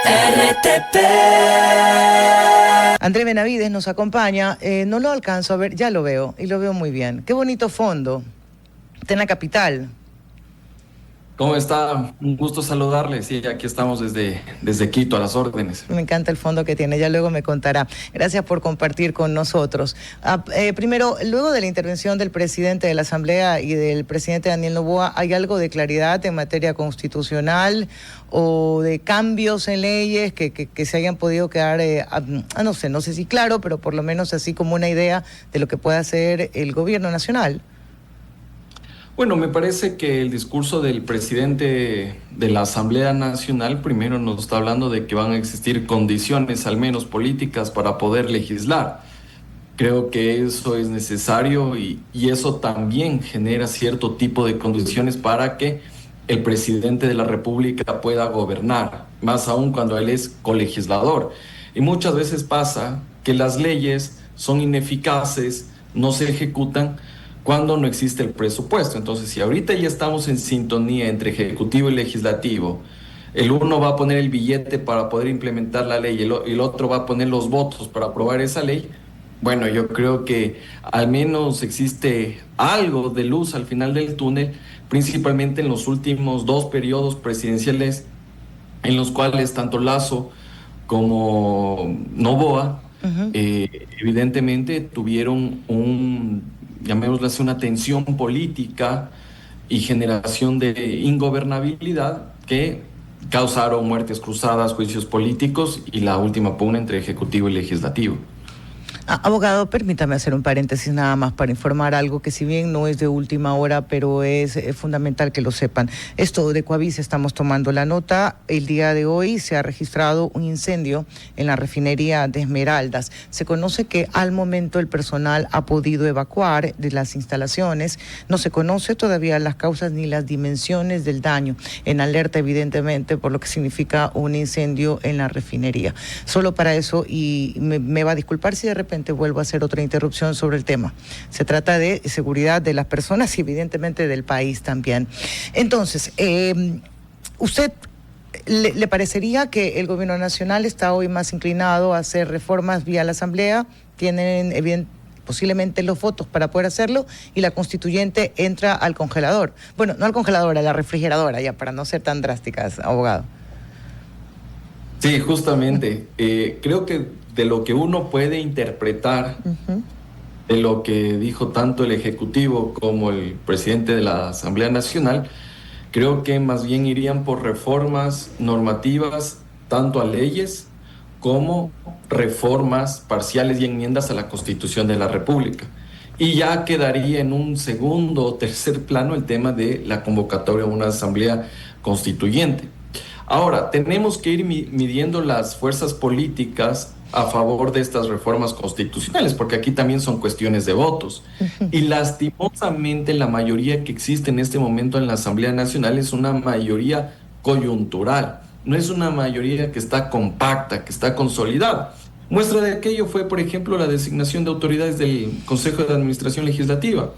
RTP. André Benavides nos acompaña. No lo alcanzo a ver, ya lo veo y lo veo muy bien. Qué bonito fondo. Está en la capital. ¿Cómo está? Un gusto saludarle. Sí, aquí estamos desde Quito, a las órdenes. Me encanta el fondo que tiene, ya luego me contará. Gracias por compartir con nosotros. Primero, luego de la intervención del presidente de la Asamblea y del presidente Daniel Noboa, ¿hay algo de claridad en materia constitucional o de cambios en leyes que se hayan podido quedar, no sé si claro, pero por lo menos así como una idea de lo que puede hacer el gobierno nacional? Bueno, me parece que el discurso del presidente de la Asamblea Nacional primero nos está hablando de que van a existir condiciones, al menos políticas, para poder legislar. Creo que eso es necesario y eso también genera cierto tipo de condiciones para que el presidente de la República pueda gobernar, más aún cuando él es colegislador. Y muchas veces pasa que las leyes son ineficaces, no se ejecutan, cuando no existe el presupuesto. Entonces, si ahorita ya estamos en sintonía entre ejecutivo y legislativo, el uno va a poner el billete para poder implementar la ley y el otro va a poner los votos para aprobar esa ley, bueno, yo creo que al menos existe algo de luz al final del túnel, principalmente en los últimos 2 periodos presidenciales en los cuales tanto Lasso como Noboa evidentemente tuvieron llamémoslo así, una tensión política y generación de ingobernabilidad que causaron muertes cruzadas, juicios políticos y la última pugna entre ejecutivo y legislativo. Abogado, permítame hacer un paréntesis nada más para informar algo que si bien no es de última hora, pero es fundamental que lo sepan. Esto de Coavisa estamos tomando la nota. El día de hoy se ha registrado un incendio en la refinería de Esmeraldas. Se conoce que al momento el personal ha podido evacuar de las instalaciones. No se conoce todavía las causas ni las dimensiones del daño. En alerta, evidentemente, por lo que significa un incendio en la refinería. Solo para eso, y me va a disculpar si de repente vuelvo a hacer otra interrupción sobre el tema. Se trata de seguridad de las personas y evidentemente del país también. Entonces, ¿usted le parecería que el gobierno nacional está hoy más inclinado a hacer reformas vía la Asamblea? Tienen posiblemente los votos para poder hacerlo y la constituyente entra al congelador. Bueno, no al congelador, a la refrigeradora, ya para no ser tan drásticas, abogado. Sí, justamente. Creo que de lo que uno puede interpretar de lo que dijo tanto el Ejecutivo como el presidente de la Asamblea Nacional, creo que más bien irían por reformas normativas, tanto a leyes como reformas parciales y enmiendas a la Constitución de la República. Y ya quedaría en un segundo o tercer plano el tema de la convocatoria a una Asamblea Constituyente. Ahora, tenemos que ir midiendo las fuerzas políticas a favor de estas reformas constitucionales, porque aquí también son cuestiones de votos. Y lastimosamente la mayoría que existe en este momento en la Asamblea Nacional es una mayoría coyuntural, no es una mayoría que está compacta, que está consolidada. Muestra de aquello fue, por ejemplo, la designación de autoridades del Consejo de Administración Legislativa.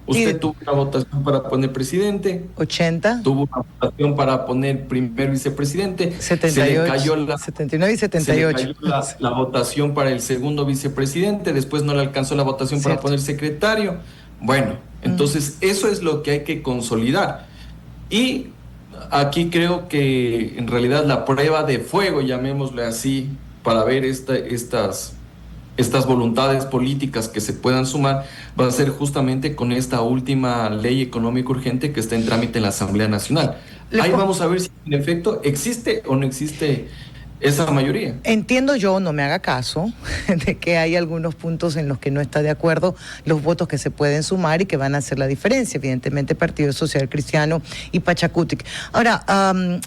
Usted tuvo una votación para poner presidente. 80. Tuvo una votación para poner primer vicepresidente. 78. Se le cayó 79 y 78. Se le cayó la votación para el segundo vicepresidente. Después no le alcanzó la votación para poner secretario. Bueno, entonces eso es lo que hay que consolidar. Y aquí creo que en realidad la prueba de fuego, llamémosle así, para ver estas voluntades políticas que se puedan sumar, va a ser justamente con esta última ley económica urgente que está en trámite en la Asamblea Nacional. Ahí vamos a ver si en efecto existe o no existe esa mayoría. Entiendo yo, no me haga caso, de que hay algunos puntos en los que no está de acuerdo los votos que se pueden sumar y que van a hacer la diferencia, evidentemente Partido Social Cristiano y Pachacutic. Ahora,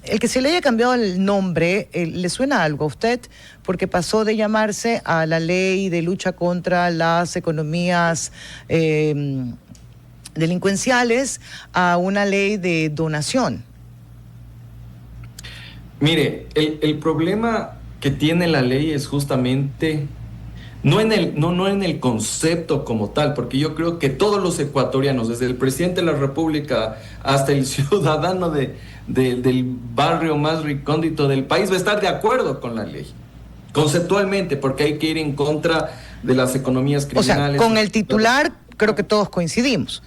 el que se le haya cambiado el nombre, ¿le suena algo a usted? Porque pasó de llamarse a la ley de lucha contra las economías delincuenciales a una ley de donación. Mire, el problema que tiene la ley es justamente no en el concepto como tal, porque yo creo que todos los ecuatorianos, desde el presidente de la República hasta el ciudadano de del barrio más recóndito del país va a estar de acuerdo con la ley, conceptualmente, porque hay que ir en contra de las economías criminales. O sea, con el titular creo que todos coincidimos.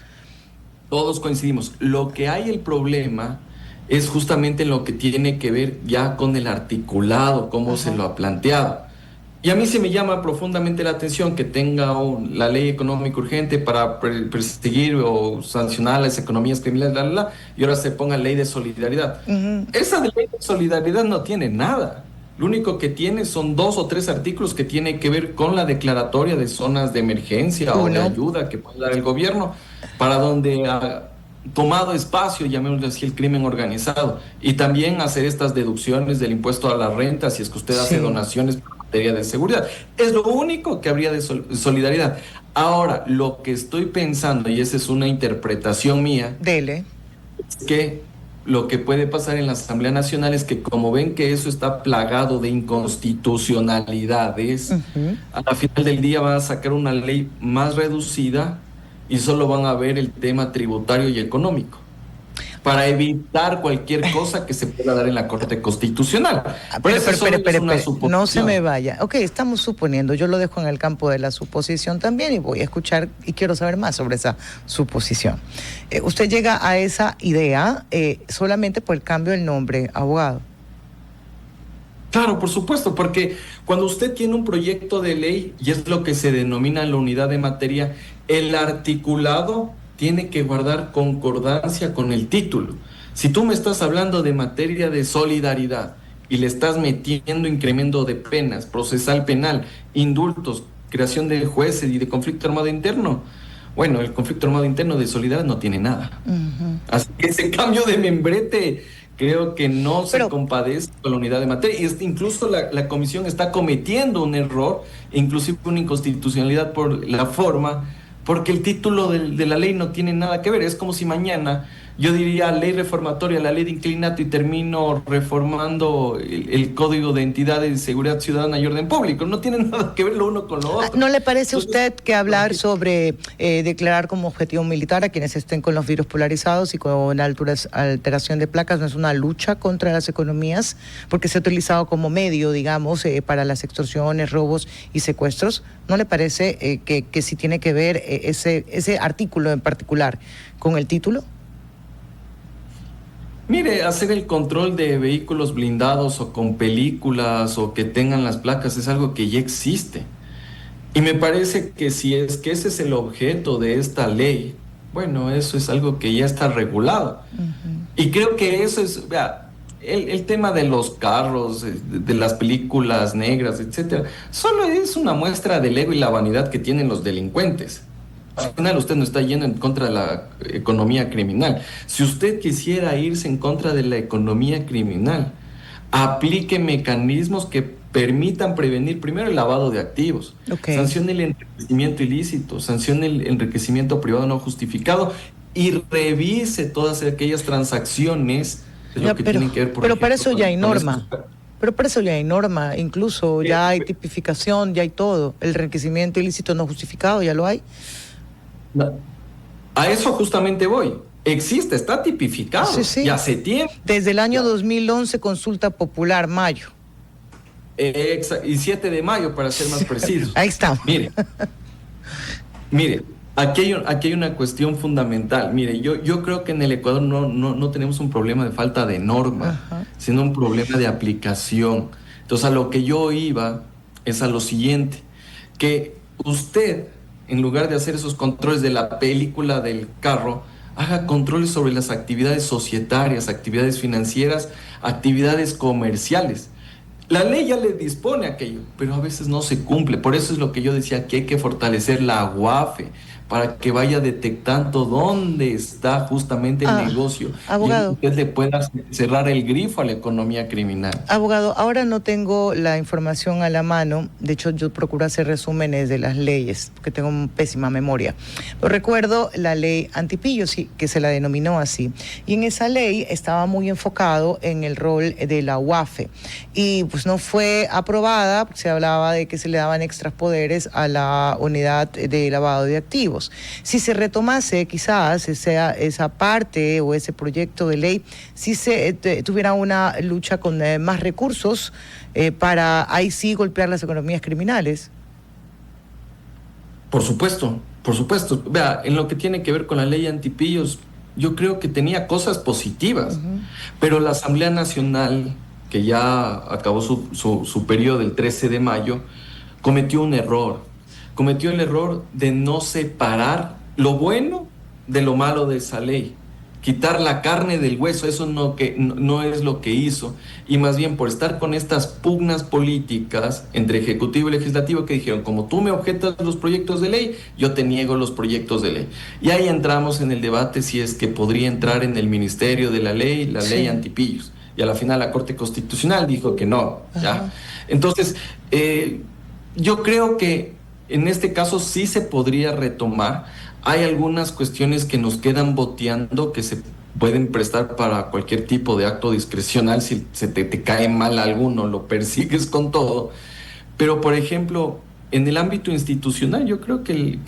Todos coincidimos. Lo que hay el problema es justamente lo que tiene que ver ya con el articulado, cómo se lo ha planteado. Y a mí se me llama profundamente la atención que tenga la ley económica urgente para perseguir o sancionar las economías criminales, y ahora se ponga ley de solidaridad. Esa ley de solidaridad no tiene nada. Lo único que tiene son 2 o 3 artículos que tienen que ver con la declaratoria de zonas de emergencia o de ayuda que puede dar el gobierno para donde ha tomado espacio, llamémosle así, el crimen organizado, y también hacer estas deducciones del impuesto a la renta si es que usted hace donaciones en materia de seguridad. Es lo único que habría de solidaridad. Ahora, lo que estoy pensando, y esa es una interpretación mía, Dele. es que lo que puede pasar en la Asamblea Nacional es que como ven que eso está plagado de inconstitucionalidades, al final del día van a sacar una ley más reducida y solo van a ver el tema tributario y económico para evitar cualquier cosa que se pueda dar en la Corte Constitucional. Pero, no se me vaya. Ok, estamos suponiendo, yo lo dejo en el campo de la suposición también y voy a escuchar y quiero saber más sobre esa suposición. Usted llega a esa idea solamente por el cambio del nombre, abogado. Claro, por supuesto, porque cuando usted tiene un proyecto de ley, y es lo que se denomina la unidad de materia, el articulado tiene que guardar concordancia con el título. Si tú me estás hablando de materia de solidaridad y le estás metiendo incremento de penas, procesal penal, indultos, creación de jueces y de conflicto armado interno, bueno, el conflicto armado interno de solidaridad no tiene nada. Así que ese cambio de membrete creo que no se compadece con la unidad de materia. Y incluso la comisión está cometiendo un error, inclusive una inconstitucionalidad por la forma, porque el título de la ley no tiene nada que ver. Es como si mañana yo diría ley reformatoria, la ley de inclinato, y termino reformando el Código de Entidades de Seguridad Ciudadana y Orden Público. No tiene nada que ver lo uno con lo otro. ¿No le parece a usted que hablar sobre declarar como objetivo militar a quienes estén con los vidrios polarizados y con alteración de placas no es una lucha contra las economías? Porque se ha utilizado como medio, digamos, para las extorsiones, robos y secuestros. ¿No le parece que sí tiene que ver ese artículo en particular con el título? Mire, hacer el control de vehículos blindados o con películas o que tengan las placas es algo que ya existe. Y me parece que si es que ese es el objeto de esta ley, bueno, eso es algo que ya está regulado. Y creo que eso es, vea, el tema de los carros, de las películas negras, etcétera, solo es una muestra del ego y la vanidad que tienen los delincuentes. Al final usted no está yendo en contra de la economía criminal. Si usted quisiera irse en contra de la economía criminal, aplique mecanismos que permitan prevenir primero el lavado de activos, sancione el enriquecimiento ilícito, sancione el enriquecimiento privado no justificado y revise todas aquellas transacciones de lo que tienen que ver, por pero ejemplo, para eso ya hay norma. Pero para eso ya hay norma, incluso ya hay tipificación, ya hay todo. El enriquecimiento ilícito no justificado ya lo hay. No. A eso justamente voy. Existe, está tipificado. Sí. Y hace tiempo. Desde el año 2011, consulta popular, mayo. Y 7 de mayo, para ser más precisos. Ahí está. Mire, aquí hay una cuestión fundamental. Mire, yo creo que en el Ecuador no tenemos un problema de falta de norma, sino un problema de aplicación. Entonces, a lo que yo iba es a lo siguiente, que usted, en lugar de hacer esos controles de la película del carro, haga controles sobre las actividades societarias, actividades financieras, actividades comerciales. La ley ya le dispone aquello, pero a veces no se cumple. Por eso es lo que yo decía, que hay que fortalecer la UAFE para que vaya detectando dónde está justamente el negocio. Abogado, y usted le pueda cerrar el grifo a la economía criminal. Abogado, ahora no tengo la información a la mano. De hecho, yo procuro hacer resúmenes de las leyes, porque tengo pésima memoria. Pero recuerdo la ley antipillo, sí, que se la denominó así. Y en esa ley estaba muy enfocado en el rol de la UAFE. Y pues no fue aprobada, porque se hablaba de que se le daban extras poderes a la unidad de lavado de activos. económicos. Si se retomase quizás esa parte o ese proyecto de ley, si se tuviera una lucha con más recursos para ahí sí golpear las economías criminales. Por supuesto, por supuesto. Vea, en lo que tiene que ver con la ley antipillos, yo creo que tenía cosas positivas, pero la Asamblea Nacional, que ya acabó su periodo el 13 de mayo, cometió un error. Cometió el error de no separar lo bueno de lo malo de esa ley. Quitar la carne del hueso, eso no es lo que hizo. Y más bien por estar con estas pugnas políticas entre Ejecutivo y Legislativo que dijeron, como tú me objetas los proyectos de ley, yo te niego los proyectos de ley. Y ahí entramos en el debate si es que podría entrar en el Ministerio de la Ley, la ley antipillos. Y a la final la Corte Constitucional dijo que no. ¿Ya? Entonces, yo creo que en este caso sí se podría retomar. Hay algunas cuestiones que nos quedan boteando que se pueden prestar para cualquier tipo de acto discrecional. Si se te cae mal alguno, lo persigues con todo. Pero, por ejemplo, en el ámbito institucional, yo creo que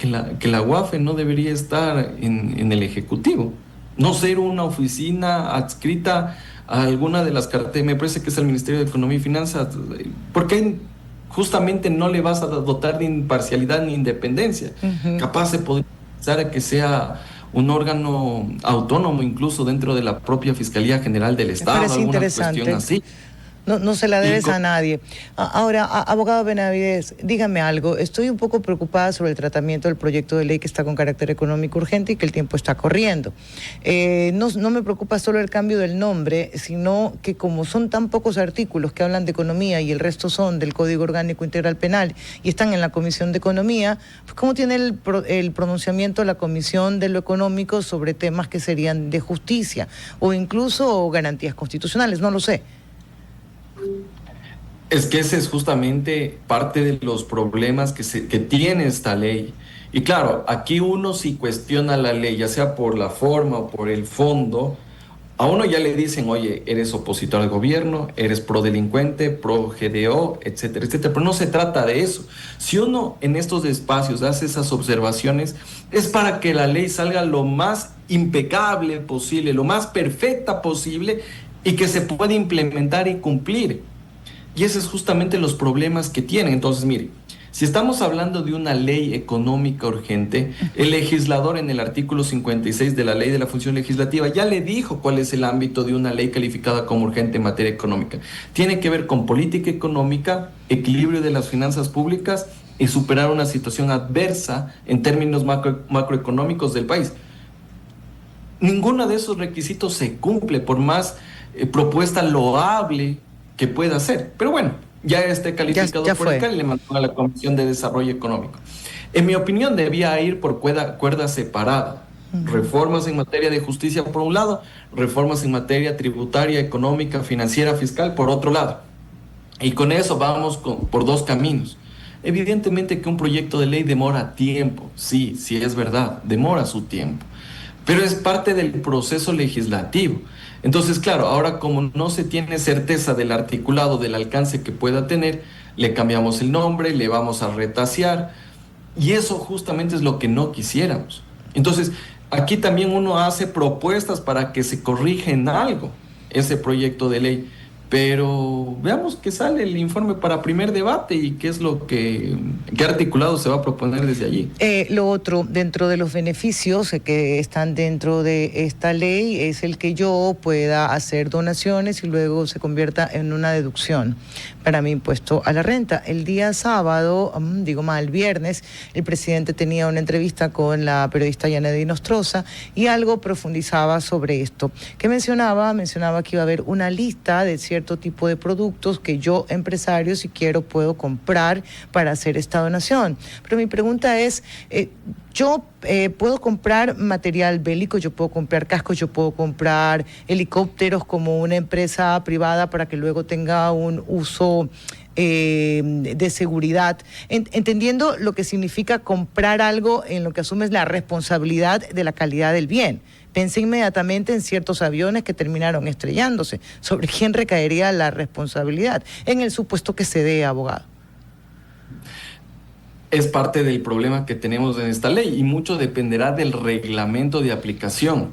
la UAFE no debería estar en el Ejecutivo. No ser una oficina adscrita a alguna de las carteras, me parece que es el Ministerio de Economía y Finanzas, porque justamente no le vas a dotar de imparcialidad ni independencia. Capaz se podría a que sea un órgano autónomo incluso dentro de la propia Fiscalía General del Estado, parece alguna interesante. cuestión así. No se la debes a nadie. Ahora, abogado Benavides, dígame algo. Estoy un poco preocupada sobre el tratamiento del proyecto de ley que está con carácter económico urgente y que el tiempo está corriendo. No me preocupa solo el cambio del nombre, sino que como son tan pocos artículos que hablan de economía y el resto son del Código Orgánico Integral Penal y están en la Comisión de Economía, pues ¿cómo tiene el pronunciamiento la Comisión de lo Económico sobre temas que serían de justicia o incluso garantías constitucionales? No lo sé. Es que ese es justamente parte de los problemas que tiene esta ley. Y claro, aquí uno si cuestiona la ley, ya sea por la forma o por el fondo, a uno ya le dicen, oye, eres opositor al gobierno, eres prodelincuente, pro GDO, etcétera, etcétera. Pero no se trata de eso. Si uno en estos espacios hace esas observaciones, es para que la ley salga lo más impecable posible, lo más perfecta posible y que se pueda implementar y cumplir. Y esos es justamente los problemas que tienen. Entonces, mire, si estamos hablando de una ley económica urgente, el legislador en el artículo 56 de la Ley de la Función Legislativa ya le dijo cuál es el ámbito de una ley calificada como urgente en materia económica. Tiene que ver con política económica, equilibrio de las finanzas públicas y superar una situación adversa en términos macroeconómicos del país. Ninguno de esos requisitos se cumple por más propuesta loable que pueda hacer. Pero bueno, ya esté calificado ya por fue. acá y le mandó a la Comisión de Desarrollo Económico. En mi opinión, debía ir por cuerda separada. Reformas en materia de justicia por un lado, reformas en materia tributaria, económica, financiera, fiscal por otro lado. Y con eso vamos por dos caminos. Evidentemente que un proyecto de ley demora tiempo, sí es verdad, demora su tiempo, pero es parte del proceso legislativo. Entonces, claro, ahora como no se tiene certeza del articulado, del alcance que pueda tener, le cambiamos el nombre, le vamos a retasear, y eso justamente es lo que no quisiéramos. Entonces, aquí también uno hace propuestas para que se corrija en algo ese proyecto de ley, pero veamos qué sale el informe para primer debate y qué es qué articulado se va a proponer desde allí. Lo otro, dentro de los beneficios que están dentro de esta ley, es el que yo pueda hacer donaciones y luego se convierta en una deducción para mi impuesto a la renta. El día sábado, el viernes, el presidente tenía una entrevista con la periodista Yanedi Nostroza y algo profundizaba sobre esto. ¿Qué mencionaba? Mencionaba que iba a haber una lista de cierto tipo de productos que yo, empresario, si quiero, puedo comprar para hacer esta donación. Pero mi pregunta es, yo puedo comprar material bélico, yo puedo comprar cascos, yo puedo comprar helicópteros como una empresa privada para que luego tenga un uso de seguridad, entendiendo lo que significa comprar algo en lo que asumes la responsabilidad de la calidad del bien. Pensé inmediatamente en ciertos aviones que terminaron estrellándose. ¿Sobre quién recaería la responsabilidad? En el supuesto que se dé, abogado. es parte del problema que tenemos en esta ley y mucho dependerá del reglamento de aplicación.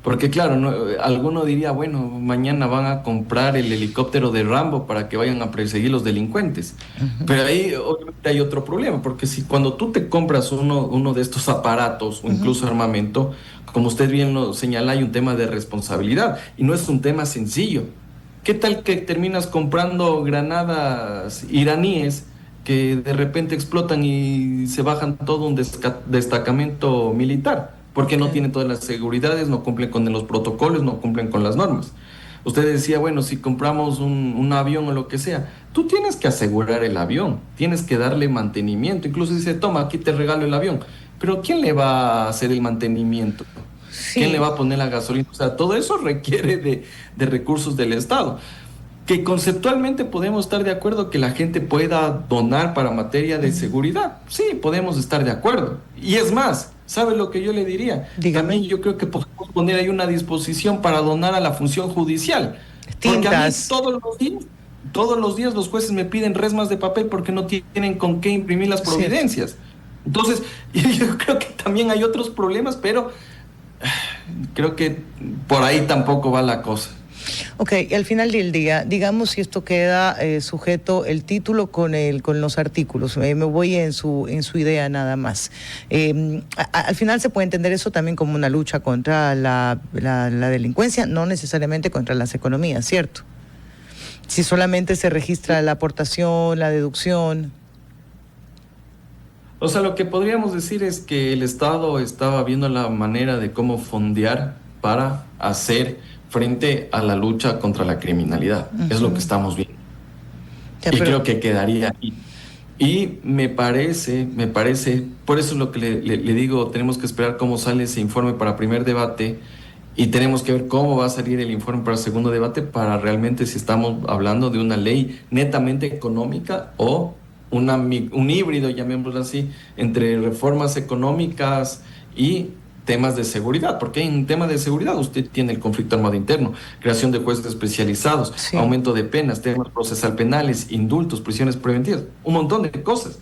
Porque claro, alguno diría, bueno, mañana van a comprar el helicóptero de Rambo para que vayan a perseguir los delincuentes. Pero ahí obviamente hay otro problema, porque si cuando tú te compras uno de estos aparatos o incluso armamento, como usted bien lo señala, hay un tema de responsabilidad y no es un tema sencillo. ¿Qué tal que terminas comprando granadas iraníes que de repente explotan y se bajan todo un destacamento militar? Porque no tienen todas las seguridades, no cumplen con los protocolos, no cumplen con las normas. Usted decía, bueno, si compramos un avión o lo que sea, tú tienes que asegurar el avión, tienes que darle mantenimiento. Incluso dice, toma, aquí te regalo el avión. Pero ¿quién le va a hacer el mantenimiento? Sí. ¿Quién le va a poner la gasolina? O sea, todo eso requiere de recursos del Estado. Que conceptualmente podemos estar de acuerdo que la gente pueda donar para materia de seguridad. Sí, podemos estar de acuerdo. Y es más, ¿sabe lo que yo le diría? Dígame. También yo creo que podemos poner ahí una disposición para donar a la función judicial. Porque a mí todos los días los jueces me piden resmas de papel porque no tienen con qué imprimir las providencias. Sí. Entonces, yo creo que también hay otros problemas, pero creo que por ahí tampoco va la cosa. Ok, y al final del día, digamos si esto queda sujeto el título con los artículos, me voy en su idea nada más. Al final se puede entender eso también como una lucha contra la delincuencia, no necesariamente contra las economías, ¿cierto? Si solamente se registra la aportación, la deducción. O sea, lo que podríamos decir es que el Estado estaba viendo la manera de cómo fondear para hacer frente a la lucha contra la criminalidad. Es lo que estamos viendo. Y creo que quedaría ahí. Y me parece, por eso es lo que le digo, tenemos que esperar cómo sale ese informe para primer debate y tenemos que ver cómo va a salir el informe para segundo debate para realmente si estamos hablando de una ley netamente económica o un híbrido, llamémoslo así, entre reformas económicas y temas de seguridad, porque en temas de seguridad usted tiene el conflicto armado interno, creación de jueces especializados, sí, aumento de penas, temas procesal penales, indultos, prisiones preventivas, un montón de cosas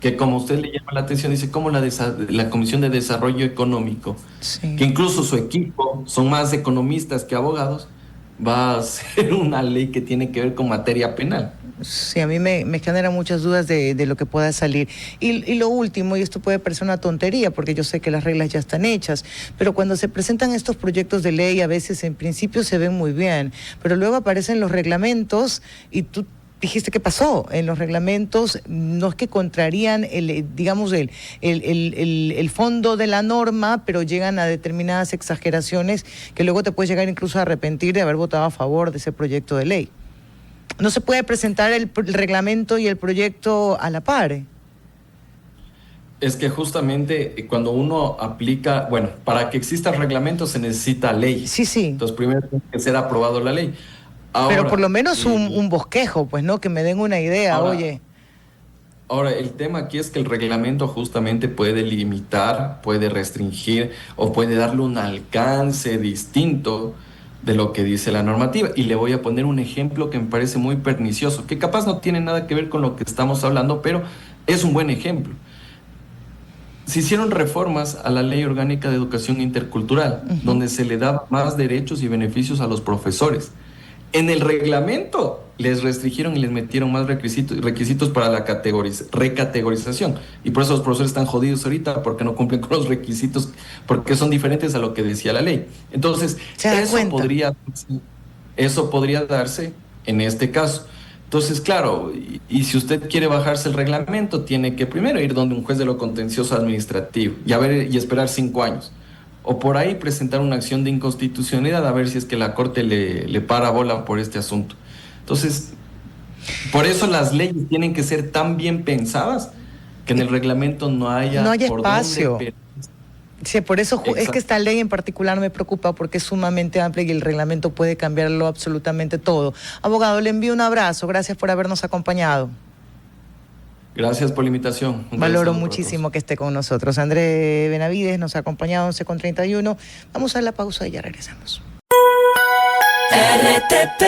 que como usted le llama la atención, dice como la Comisión de Desarrollo Económico, sí, que incluso su equipo son más economistas que abogados, va a ser una ley que tiene que ver con materia penal. Sí, a mí me genera muchas dudas de lo que pueda salir. Y lo último, y esto puede parecer una tontería, porque yo sé que las reglas ya están hechas, pero cuando se presentan estos proyectos de ley, a veces en principio se ven muy bien, pero luego aparecen los reglamentos y tú dijiste qué pasó. En los reglamentos no es que contrarían el fondo de la norma, pero llegan a determinadas exageraciones que luego te puedes llegar incluso a arrepentir de haber votado a favor de ese proyecto de ley. ¿No se puede presentar el reglamento y el proyecto a la par? Es que justamente cuando uno aplica, bueno, para que exista el reglamento se necesita ley. Sí, sí. Entonces primero tiene que ser aprobado la ley. Ahora, pero por lo menos un bosquejo, pues, ¿no? Que me den una idea, oye. Ahora, el tema aquí es que el reglamento justamente puede limitar, puede restringir o puede darle un alcance distinto de lo que dice la normativa. Y le voy a poner un ejemplo que me parece muy pernicioso, que capaz no tiene nada que ver con lo que estamos hablando, pero es un buen ejemplo. Se hicieron reformas a la Ley Orgánica de Educación Intercultural, donde se le da más derechos y beneficios a los profesores. En el reglamento les restringieron y les metieron más requisitos para la recategorización. Y por eso los profesores están jodidos ahorita porque no cumplen con los requisitos, porque son diferentes a lo que decía la ley. Entonces, eso podría darse en este caso. Entonces, claro, y si usted quiere bajarse el reglamento, tiene que primero ir donde un juez de lo contencioso administrativo y esperar 5 años. O por ahí presentar una acción de inconstitucionalidad a ver si es que la Corte le para bola por este asunto. Entonces, por eso las leyes tienen que ser tan bien pensadas que en el reglamento no haya espacio. Sí, por eso es que esta ley en particular me preocupa porque es sumamente amplia y el reglamento puede cambiarlo absolutamente todo. Abogado, le envío un abrazo. Gracias por habernos acompañado. Gracias por la invitación. Valoro muchísimo que esté con nosotros. André Benavides nos ha acompañado 11:31. Vamos a la pausa y ya regresamos. RTP